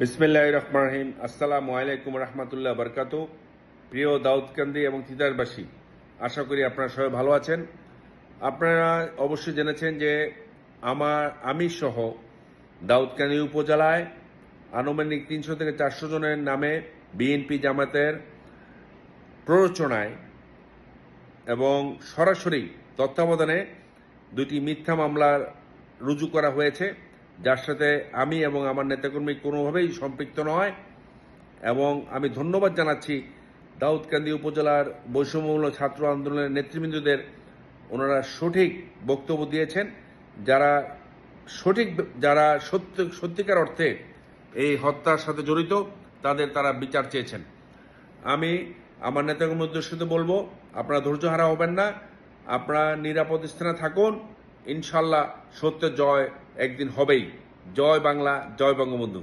বিসমিল্লাহির রহমানির রহিম। আসসালামু আলাইকুম রহমতুল্লাহ বরকাত। প্রিয় দাউদকান্দি এবং তিতাসবাসী, আশা করি আপনারা সবাই ভালো আছেন। আপনারা অবশ্যই জেনেছেন যে আমি সহ দাউদকান্দি উপজেলায় আনুমানিক 300 থেকে 400 জনের নামে বিএনপি জামাতের প্ররোচনায় এবং সরাসরি তত্ত্বাবধানে 2টি মিথ্যা মামলা রুজু করা হয়েছে, যার সাথে আমি এবং আমার নেতাকর্মী কোনোভাবেই সম্পৃক্ত নয়। এবং আমি ধন্যবাদ জানাচ্ছি দাউদকান্দি উপজেলার বৈষম্যমূলক ছাত্র আন্দোলনের নেতৃবৃন্দদের। ওনারা সঠিক বক্তব্য দিয়েছেন। যারা সত্যিকার অর্থে এই হত্যার সাথে জড়িত তারা বিচার চেয়েছেন। আমি আমার নেতাকর্মীর উদ্দেশ্যে বলবো, আপনারা ধৈর্য হারা হবেন না, আপনারা নিরাপদ স্থানে থাকুন। ইনশাল্লাহ সত্যের জয় একদিন হবেই। জয় বাংলা, জয় বঙ্গবন্ধু।